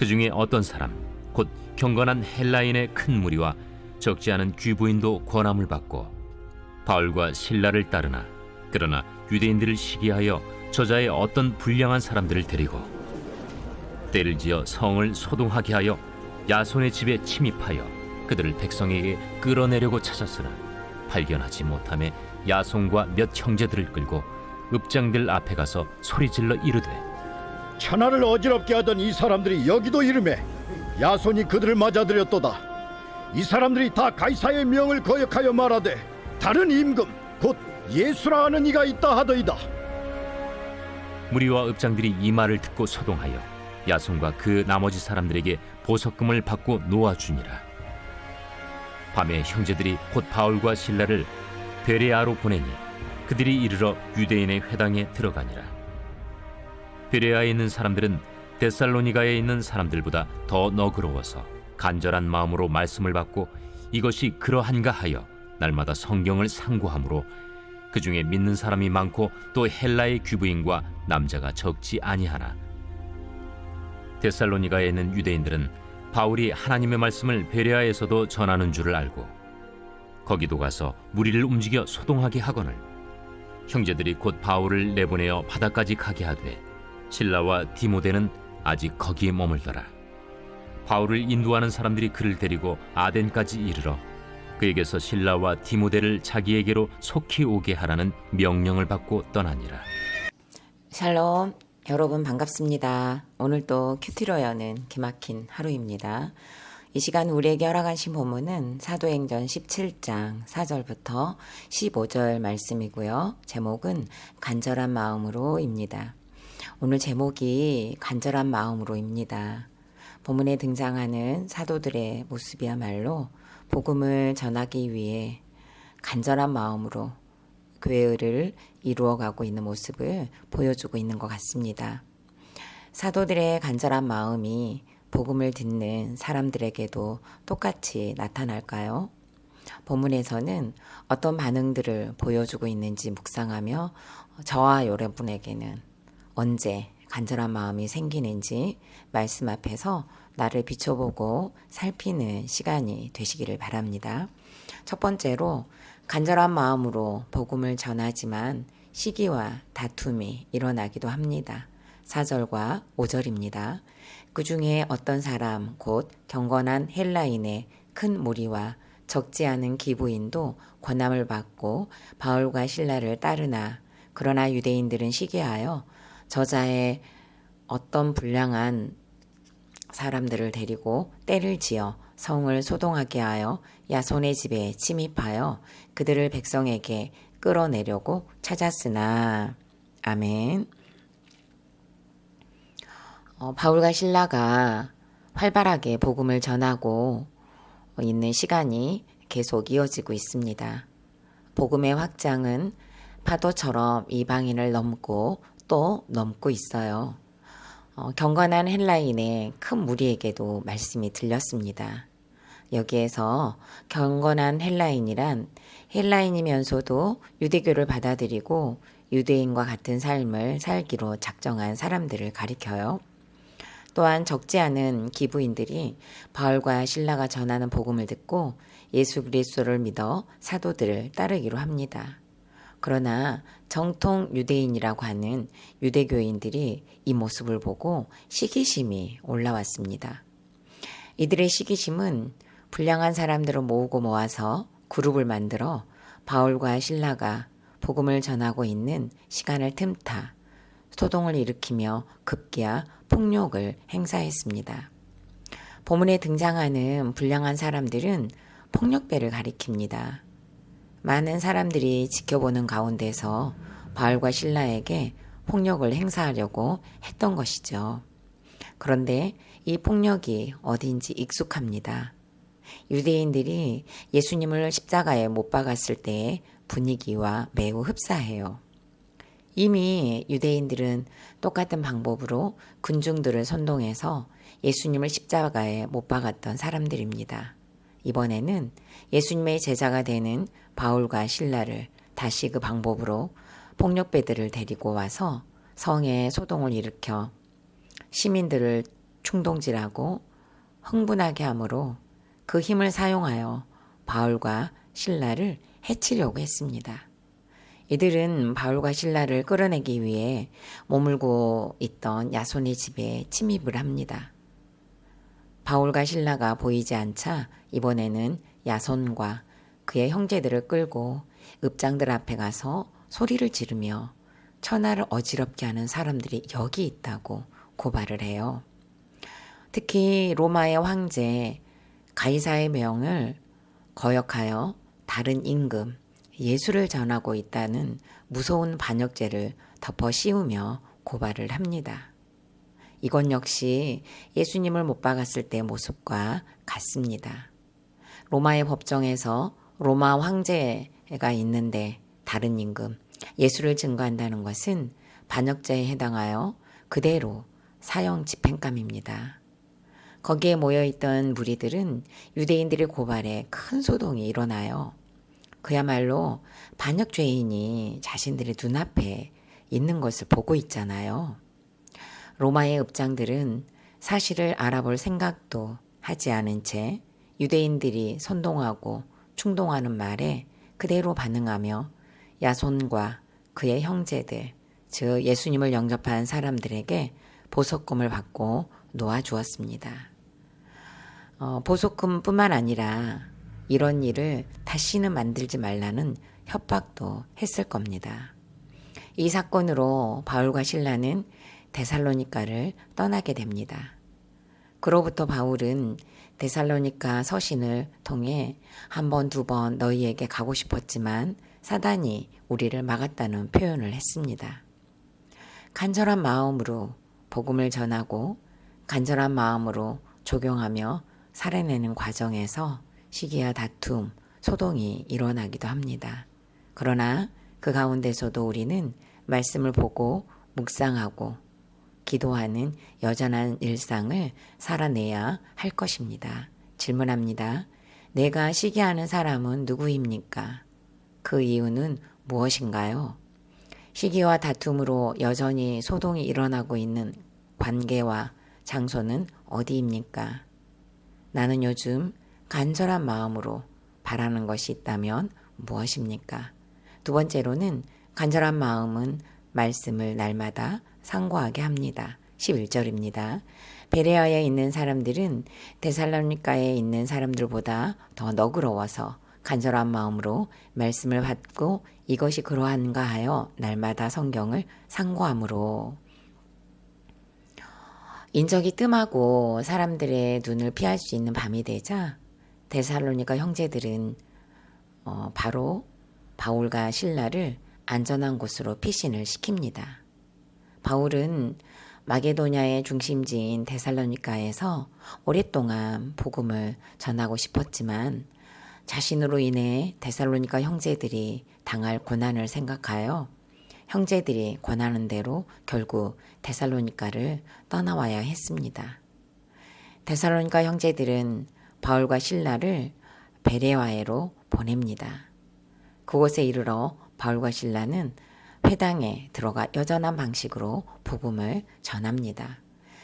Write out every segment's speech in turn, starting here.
그 중에 어떤 사람, 곧 경건한 헬라인의 큰 무리와 적지 않은 귀부인도 권함을 받고 바울과 실라를 따르나, 그러나 유대인들을 시기하여 저자의 어떤 불량한 사람들을 데리고 때를 지어 성을 소동하게 하여 야손의 집에 침입하여 그들을 백성에게 끌어내려고 찾았으나 발견하지 못하며 야손과 몇 형제들을 끌고 읍장들 앞에 가서 소리질러 이르되, 천하를 어지럽게 하던 이 사람들이 여기도 이르매 야손이 그들을 맞아들였도다. 이 사람들이 다 가이사의 명을 거역하여 말하되 다른 임금 곧 예수라 하는 이가 있다 하더이다. 무리와 읍장들이 이 말을 듣고 소동하여 야손과 그 나머지 사람들에게 보석금을 받고 놓아주니라. 밤에 형제들이 곧 바울과 실라를 베레아로 보내니 그들이 이르러 유대인의 회당에 들어가니라. 베레아에 있는 사람들은 데살로니가에 있는 사람들보다 더 너그러워서 간절한 마음으로 말씀을 받고 이것이 그러한가 하여 날마다 성경을 상고하므로 그 중에 믿는 사람이 많고 또 헬라의 귀부인과 남자가 적지 아니하나, 데살로니가에 있는 유대인들은 바울이 하나님의 말씀을 베레아에서도 전하는 줄을 알고 거기도 가서 무리를 움직여 소동하게 하거늘 형제들이 곧 바울을 내보내어 바다까지 가게 하되 실라와 디모데는 아직 거기에 머물더라. 바울을 인도하는 사람들이 그를 데리고 아덴까지 이르러 그에게서 실라와 디모데를 자기에게로 속히 오게 하라는 명령을 받고 떠나니라. 샬롬, 여러분 반갑습니다. 오늘도 큐티로 여는 기막힌 하루입니다. 이 시간 우리에게 허락하신 본문은 사도행전 17장 4절부터 15절 말씀이고요. 제목은 간절한 마음으로입니다. 오늘 제목이 간절한 마음으로입니다. 본문에 등장하는 사도들의 모습이야말로 복음을 전하기 위해 간절한 마음으로 교회를 이루어가고 있는 모습을 보여주고 있는 것 같습니다. 사도들의 간절한 마음이 복음을 듣는 사람들에게도 똑같이 나타날까요? 본문에서는 어떤 반응들을 보여주고 있는지 묵상하며 저와 여러분에게는 언제 간절한 마음이 생기는지 말씀 앞에서 나를 비춰보고 살피는 시간이 되시기를 바랍니다. 첫 번째로 간절한 마음으로 복음을 전하지만 시기와 다툼이 일어나기도 합니다. 4절과 5절입니다. 그 중에 어떤 사람 곧 경건한 헬라인의 큰 무리와 적지 않은 기부인도 권함을 받고 바울과 실라를 따르나, 그러나 유대인들은 시기하여 저자의 어떤 불량한 사람들을 데리고 때를 지어 성을 소동하게 하여 야손의 집에 침입하여 그들을 백성에게 끌어내려고 찾았으나. 아멘. 바울과 실라가 활발하게 복음을 전하고 있는 시간이 계속 이어지고 있습니다. 복음의 확장은 파도처럼 이방인을 넘고 또 넘고 있어요. 경건한 헬라인의 큰 무리에게도 말씀이 들렸습니다. 여기에서 경건한 헬라인이란 헬라인이면서도 유대교를 받아들이고 유대인과 같은 삶을 살기로 작정한 사람들을 가리켜요. 또한 적지 않은 기부인들이 바울과 실라가 전하는 복음을 듣고 예수 그리스도를 믿어 사도들을 따르기로 합니다. 그러나 정통 유대인이라고 하는 유대교인들이 이 모습을 보고 시기심이 올라왔습니다. 이들의 시기심은 불량한 사람들을 모아서 그룹을 만들어 바울과 실라가 복음을 전하고 있는 시간을 틈타 소동을 일으키며 급기야 폭력을 행사했습니다. 본문에 등장하는 불량한 사람들은 폭력배를 가리킵니다. 많은 사람들이 지켜보는 가운데서 바울과 실라에게 폭력을 행사하려고 했던 것이죠. 그런데 이 폭력이 어딘지 익숙합니다. 유대인들이 예수님을 십자가에 못 박았을 때의 분위기와 매우 흡사해요. 이미 유대인들은 똑같은 방법으로 군중들을 선동해서 예수님을 십자가에 못 박았던 사람들입니다. 이번에는 예수님의 제자가 되는 바울과 실라를 다시 그 방법으로 폭력배들을 데리고 와서 성에 소동을 일으켜 시민들을 충동질하고 흥분하게 하므로 그 힘을 사용하여 바울과 신라를 해치려고 했습니다. 이들은 바울과 신라를 끌어내기 위해 머물고 있던 야손의 집에 침입을 합니다. 바울과 신라가 보이지 않자 이번에는 야손과 그의 형제들을 끌고 읍장들 앞에 가서 소리를 지르며 천하를 어지럽게 하는 사람들이 여기 있다고 고발을 해요. 특히 로마의 황제 가이사의 명을 거역하여 다른 임금 예수를 전하고 있다는 무서운 반역죄를 덮어 씌우며 고발을 합니다. 이건 역시 예수님을 못 박았을 때의 모습과 같습니다. 로마의 법정에서 로마 황제가 있는데 다른 임금 예수를 증거한다는 것은 반역죄에 해당하여 그대로 사형 집행감입니다. 거기에 모여있던 무리들은 유대인들의 고발에 큰 소동이 일어나요. 그야말로 반역죄인이 자신들의 눈앞에 있는 것을 보고 있잖아요. 로마의 읍장들은 사실을 알아볼 생각도 하지 않은 채 유대인들이 선동하고 충동하는 말에 그대로 반응하며 야손과 그의 형제들, 즉 예수님을 영접한 사람들에게 보석금을 받고 놓아주었습니다. 보석금뿐만 아니라 이런 일을 다시는 만들지 말라는 협박도 했을 겁니다. 이 사건으로 바울과 신라는 데살로니가를 떠나게 됩니다. 그로부터 바울은 데살로니가 서신을 통해 한 번, 두 번 너희에게 가고 싶었지만 사단이 우리를 막았다는 표현을 했습니다. 간절한 마음으로 복음을 전하고 간절한 마음으로 적용하며 살아내는 과정에서 시기와 다툼, 소동이 일어나기도 합니다. 그러나 그 가운데서도 우리는 말씀을 보고 묵상하고 기도하는 여전한 일상을 살아내야 할 것입니다. 질문합니다. 내가 시기하는 사람은 누구입니까? 그 이유는 무엇인가요? 시기와 다툼으로 여전히 소동이 일어나고 있는 관계와 장소는 어디입니까? 나는 요즘 간절한 마음으로 바라는 것이 있다면 무엇입니까? 두 번째로는 간절한 마음은 말씀을 날마다 상고하게 합니다. 11절입니다. 베레아에 있는 사람들은 데살로니가에 있는 사람들보다 더 너그러워서 간절한 마음으로 말씀을 받고 이것이 그러한가 하여 날마다 성경을 상고함으로 인적이 뜸하고 사람들의 눈을 피할 수 있는 밤이 되자 데살로니가 형제들은 바로 바울과 신라를 안전한 곳으로 피신을 시킵니다. 바울은 마게도냐의 중심지인 데살로니가에서 오랫동안 복음을 전하고 싶었지만 자신으로 인해 데살로니가 형제들이 당할 고난을 생각하여 형제들이 권하는 대로 결국 데살로니가를 떠나와야 했습니다. 데살로니가 형제들은 바울과 신라를 베레와에로 보냅니다. 그곳에 이르러 바울과 신라는 회당에 들어가 여전한 방식으로 복음을 전합니다.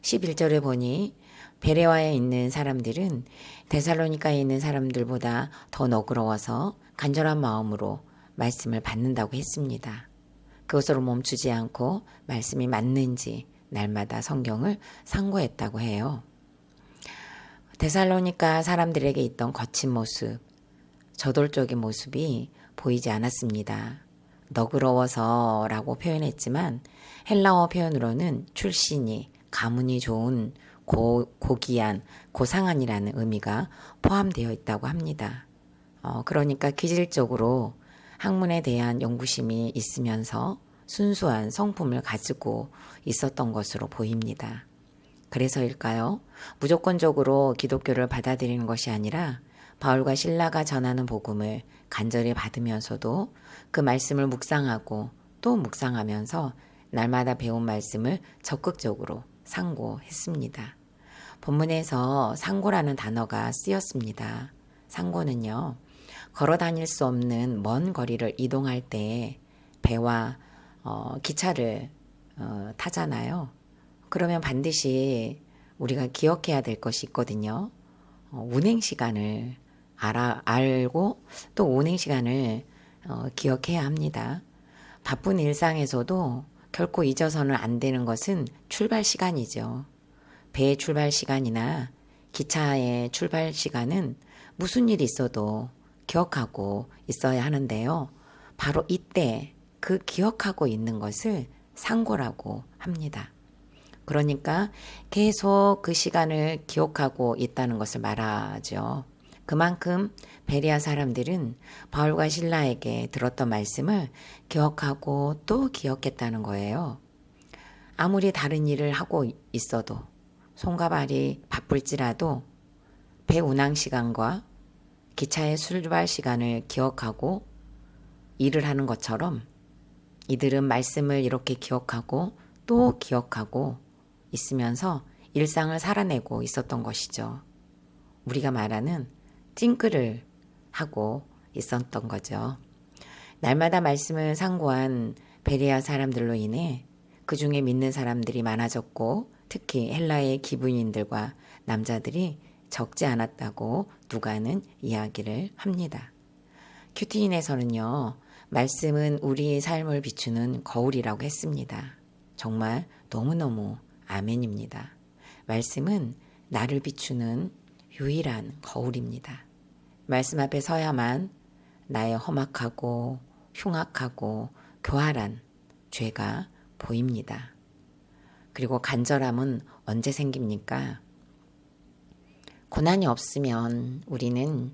11절에 보니 베레와에 있는 사람들은 데살로니가에 있는 사람들보다 더 너그러워서 간절한 마음으로 말씀을 받는다고 했습니다. 그것으로 멈추지 않고 말씀이 맞는지 날마다 성경을 상고했다고 해요. 데살로니가 사람들에게 있던 거친 모습, 저돌적인 모습이 보이지 않았습니다. 너그러워서라고 표현했지만 헬라어 표현으로는 출신이 가문이 좋은 고귀한 고상한이라는 의미가 포함되어 있다고 합니다. 그러니까 기질적으로 학문에 대한 연구심이 있으면서 순수한 성품을 가지고 있었던 것으로 보입니다. 그래서일까요? 무조건적으로 기독교를 받아들이는 것이 아니라 바울과 신라가 전하는 복음을 간절히 받으면서도 그 말씀을 묵상하고 또 묵상하면서 날마다 배운 말씀을 적극적으로 상고했습니다. 본문에서 상고라는 단어가 쓰였습니다. 상고는요, 걸어 다닐 수 없는 먼 거리를 이동할 때 배와 기차를 타잖아요. 그러면 반드시 우리가 기억해야 될 것이 있거든요. 운행 시간을 알고 또 운행 시간을 기억해야 합니다. 바쁜 일상에서도 결코 잊어서는 안 되는 것은 출발 시간이죠. 배의 출발 시간이나 기차의 출발 시간은 무슨 일이 있어도 기억하고 있어야 하는데요. 바로 이때 그 기억하고 있는 것을 상고라고 합니다. 그러니까 계속 그 시간을 기억하고 있다는 것을 말하죠. 그만큼 베레아 사람들은 바울과 실라에게 들었던 말씀을 기억하고 또 기억했다는 거예요. 아무리 다른 일을 하고 있어도 손과 발이 바쁠지라도 배 운항 시간과 기차의 출발 시간을 기억하고 일을 하는 것처럼 이들은 말씀을 이렇게 기억하고 또 기억하고 있으면서 일상을 살아내고 있었던 것이죠. 우리가 말하는 찡크를 하고 있었던 거죠. 날마다 말씀을 상고한 베레아 사람들로 인해 그 중에 믿는 사람들이 많아졌고 특히 헬라의 기브인들과 남자들이 적지 않았다고 누가는 이야기를 합니다. 큐티인에서는요. 말씀은 우리의 삶을 비추는 거울이라고 했습니다. 정말 너무너무 아멘입니다. 말씀은 나를 비추는 유일한 거울입니다. 말씀 앞에 서야만 나의 험악하고 흉악하고 교활한 죄가 보입니다. 그리고 간절함은 언제 생깁니까? 고난이 없으면 우리는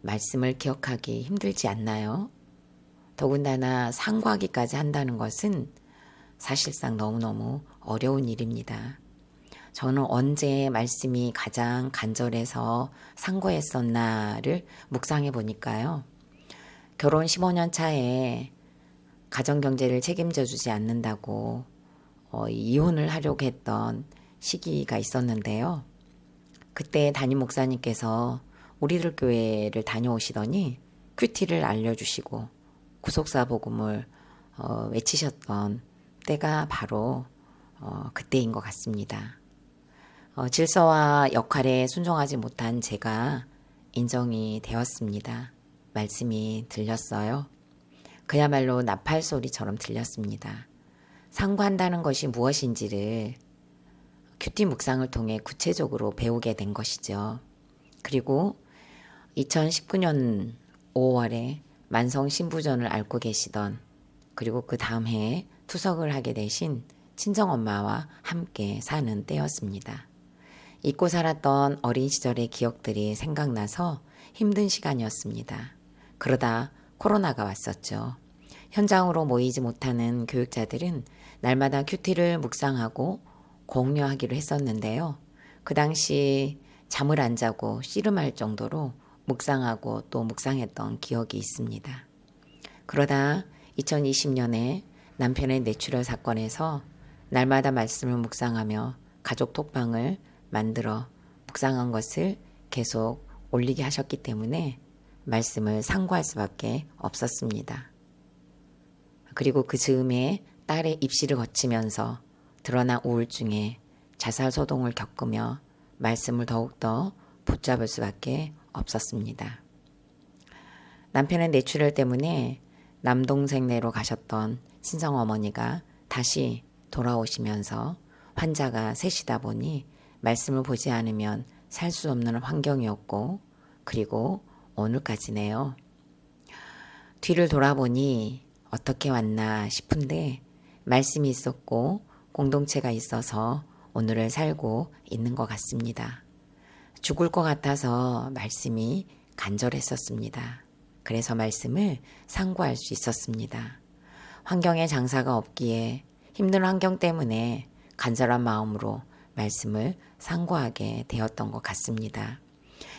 말씀을 기억하기 힘들지 않나요? 더군다나 상고하기까지 한다는 것은 사실상 너무너무 어려운 일입니다. 저는 언제 말씀이 가장 간절해서 상고했었나를 묵상해 보니까요. 결혼 15년 차에 가정경제를 책임져 주지 않는다고 이혼을 하려고 했던 시기가 있었는데요. 그때 담임 목사님께서 우리들 교회를 다녀오시더니 큐티를 알려주시고 구속사 복음을 외치셨던 때가 바로 그때인 것 같습니다. 질서와 역할에 순종하지 못한 제가 인정이 되었습니다. 말씀이 들렸어요. 그야말로 나팔 소리처럼 들렸습니다. 상고한다는 것이 무엇인지를 큐티 묵상을 통해 구체적으로 배우게 된 것이죠. 그리고 2019년 5월에 만성 신부전을 앓고 계시던 그리고 그 다음 해에 투석을 하게 되신 친정엄마와 함께 사는 때였습니다. 잊고 살았던 어린 시절의 기억들이 생각나서 힘든 시간이었습니다. 그러다 코로나가 왔었죠. 현장으로 모이지 못하는 교육자들은 날마다 큐티를 묵상하고 공유하기로 했었는데요. 그 당시 잠을 안 자고 씨름할 정도로 묵상하고 또 묵상했던 기억이 있습니다. 그러다 2020년에 남편의 뇌출혈 사건에서 날마다 말씀을 묵상하며 가족 톡방을 만들어 묵상한 것을 계속 올리게 하셨기 때문에 말씀을 상고할 수밖에 없었습니다. 그리고 그 즈음에 딸의 입시를 거치면서 드러난 우울증에 자살 소동을 겪으며 말씀을 더욱더 붙잡을 수밖에 없었습니다. 남편의 뇌출혈 때문에 남동생네로 가셨던 친정어머니가 다시 돌아오시면서 환자가 셋이다 보니 말씀을 보지 않으면 살 수 없는 환경이었고 그리고 오늘까지네요. 뒤를 돌아보니 어떻게 왔나 싶은데 말씀이 있었고 공동체가 있어서 오늘을 살고 있는 것 같습니다. 죽을 것 같아서 말씀이 간절했었습니다. 그래서 말씀을 상고할 수 있었습니다. 환경에 장사가 없기에 힘든 환경 때문에 간절한 마음으로 말씀을 상고하게 되었던 것 같습니다.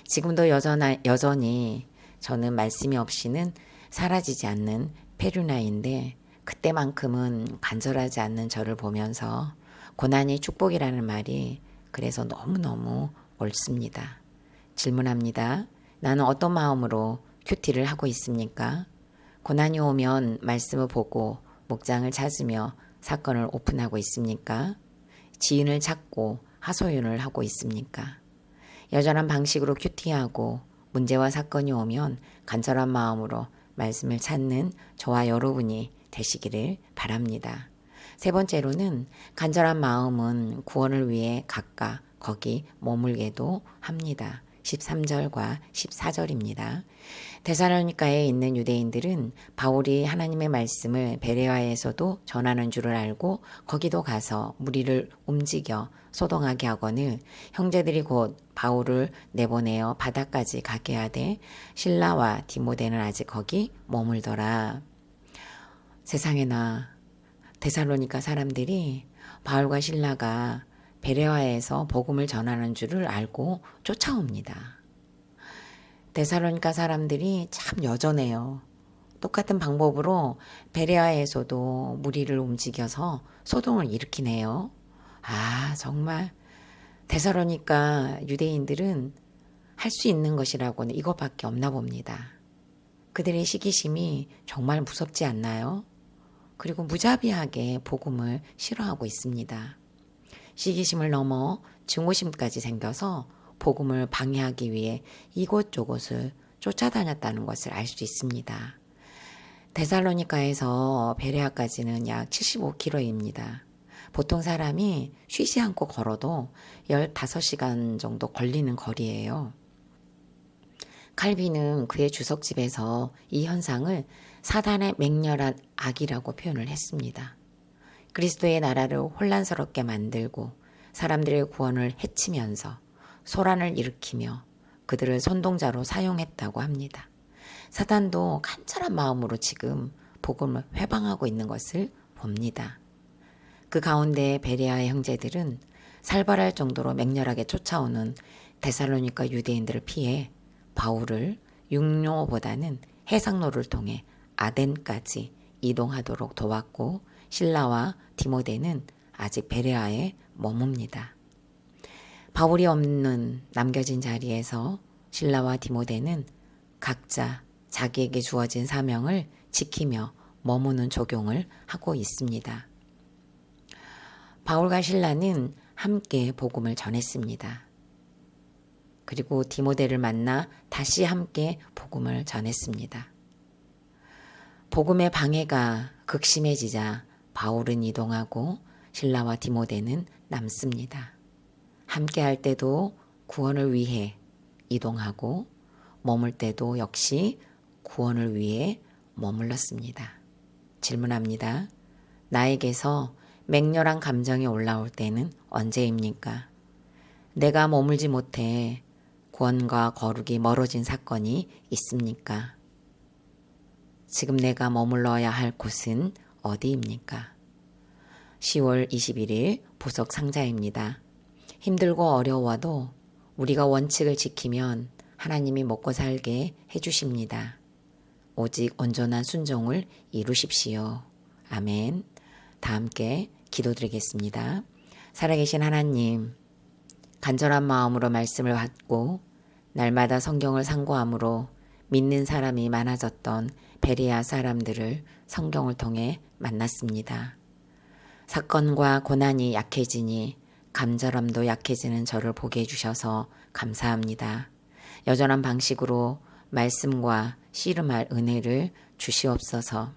지금도 여전히 저는 말씀이 없이는 사라지지 않는 페류나인데 그때만큼은 간절하지 않는 저를 보면서 고난이 축복이라는 말이 그래서 너무너무 옳습니다. 질문합니다. 나는 어떤 마음으로 큐티를 하고 있습니까? 고난이 오면 말씀을 보고 목장을 찾으며 사건을 오픈하고 있습니까? 지인을 찾고 하소연을 하고 있습니까? 여전한 방식으로 큐티하고 문제와 사건이 오면 간절한 마음으로 말씀을 찾는 저와 여러분이 되시기를 바랍니다. 세 번째로는 간절한 마음은 구원을 위해 각각 거기 머물게도 합니다. 13절과 14절입니다. 데살로니가에 있는 유대인들은 바울이 하나님의 말씀을 베레아에서도 전하는 줄을 알고 거기도 가서 무리를 움직여 소동하게 하거늘 형제들이 곧 바울을 내보내어 바다까지 가게 하되 실라와 디모데는 아직 거기 머물더라. 세상에나 데살로니가 사람들이 바울과 실라가 베레아에서 복음을 전하는 줄을 알고 쫓아옵니다. 데살로니가 사람들이 참 여전해요. 똑같은 방법으로 베레아에서도 무리를 움직여서 소동을 일으키네요. 정말 데살로니가 유대인들은 할 수 있는 것이라고는 이것밖에 없나 봅니다. 그들의 시기심이 정말 무섭지 않나요? 그리고 무자비하게 복음을 싫어하고 있습니다. 시기심을 넘어 증오심까지 생겨서 복음을 방해하기 위해 이곳저곳을 쫓아다녔다는 것을 알 수 있습니다. 데살로니가에서 베레아까지는 약 75km입니다. 보통 사람이 쉬지 않고 걸어도 15시간 정도 걸리는 거리예요. 칼빈은 그의 주석집에서 이 현상을 사단의 맹렬한 악이라고 표현을 했습니다. 그리스도의 나라를 혼란스럽게 만들고 사람들의 구원을 해치면서 소란을 일으키며 그들을 선동자로 사용했다고 합니다. 사단도 간절한 마음으로 지금 복음을 회방하고 있는 것을 봅니다. 그 가운데 베레아의 형제들은 살벌할 정도로 맹렬하게 쫓아오는 데살로니가 유대인들을 피해 바울을 육로보다는 해상로를 통해 아덴까지 이동하도록 도왔고 실라와 디모데는 아직 베레아에 머뭅니다. 바울이 없는 남겨진 자리에서 실라와 디모데는 각자 자기에게 주어진 사명을 지키며 머무는 적용을 하고 있습니다. 바울과 실라는 함께 복음을 전했습니다. 그리고 디모데를 만나 다시 함께 복음을 전했습니다. 복음의 방해가 극심해지자 바울은 이동하고 실라와 디모데는 남습니다. 함께 할 때도 구원을 위해 이동하고 머물 때도 역시 구원을 위해 머물렀습니다. 질문합니다. 나에게서 맹렬한 감정이 올라올 때는 언제입니까? 내가 머물지 못해 구원과 거룩이 멀어진 사건이 있습니까? 지금 내가 머물러야 할 곳은 어디입니까? 10월 21일 보석 상자입니다. 힘들고 어려워도 우리가 원칙을 지키면 하나님이 먹고 살게 해주십니다. 오직 온전한 순종을 이루십시오. 아멘. 다 함께 기도드리겠습니다. 살아계신 하나님, 간절한 마음으로 말씀을 받고 날마다 성경을 상고함으로 믿는 사람이 많아졌던 베레아 사람들을 성경을 통해 만났습니다. 사건과 고난이 약해지니 간절함도 약해지는 저를 보게 해주셔서 감사합니다. 여전한 방식으로 말씀과 씨름할 은혜를 주시옵소서.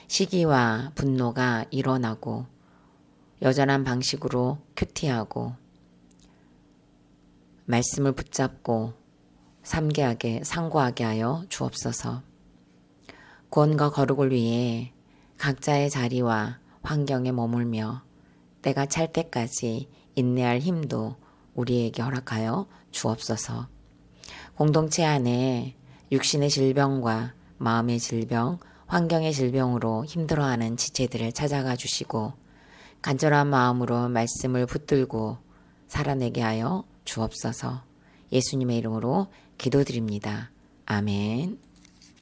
시기와 분노가 일어나고 여전한 방식으로 큐티하고 말씀을 붙잡고 삼계하게 상고하게 하여 주옵소서. 구원과 거룩을 위해 각자의 자리와 환경에 머물며 때가 찰 때까지 인내할 힘도 우리에게 허락하여 주옵소서. 공동체 안에 육신의 질병과 마음의 질병, 환경의 질병으로 힘들어하는 지체들을 찾아가 주시고 간절한 마음으로 말씀을 붙들고 살아내게 하여 주옵소서. 예수님의 이름으로 기도드립니다. 아멘.